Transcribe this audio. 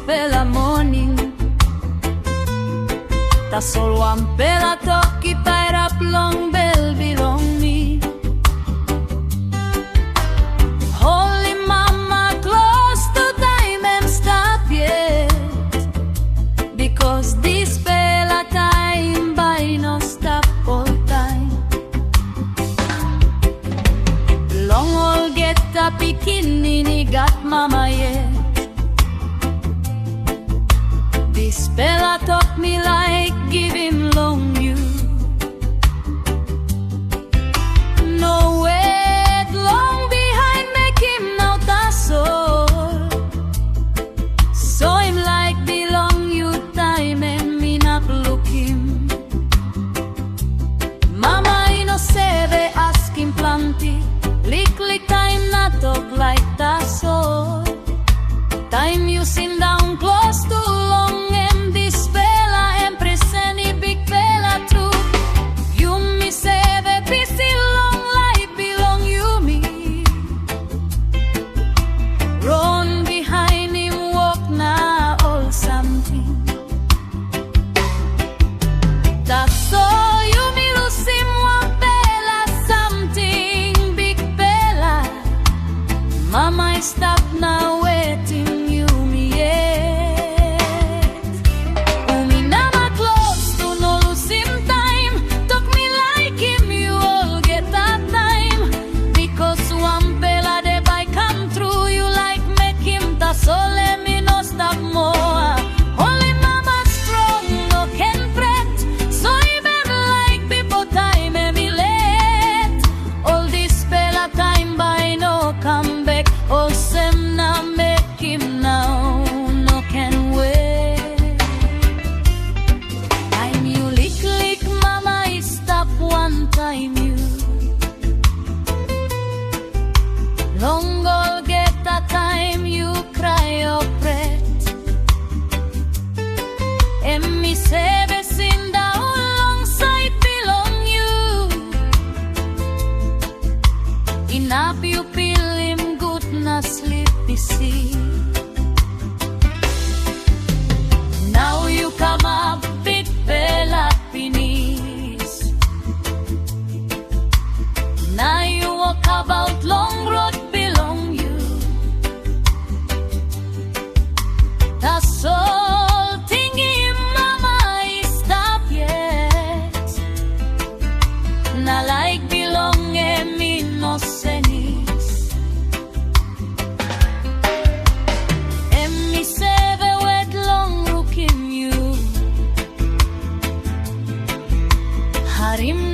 Dispela moning. Tasol wanpela toki pairap long bel bilong me. Holim Mama, Klostu, Taim and stap yet. Because Dispela Taim by no stap oltaim. Long Olgeta pikinini got mama yet. Dispela taught me like givim long you. No wait long bihain mekim now Tasol. Soim like bilong you Taim and inap lukim. Mama inoseve askim planti. Liklik Taim na talk like Tasol. Taim you sindaun Klostu long. Dispela and presen bikpela too. Yumi save bisi long laik bilong Yumi. Run behind him walk na all something. Tasol Yumi lusim wanpela something bikpela. Mama stap now waiting. Holim Mama strong, no can fret. Soim like people time emilet. All Dispela Taim by no come back. All sem na mekim now, no can wait. Time you Liklik Mama is stap one time you. Long Olgeta Taim you cry or pray. Emmi seve sindaun alongside bilong you. Inap you feel him good na sleep bisi. Now you come up bikpela finis. Now you walk about long road bilong you. Tasol ting Mama is stap yet. Na laik bilong no senis. Emmi seve wet long lukim you. Harim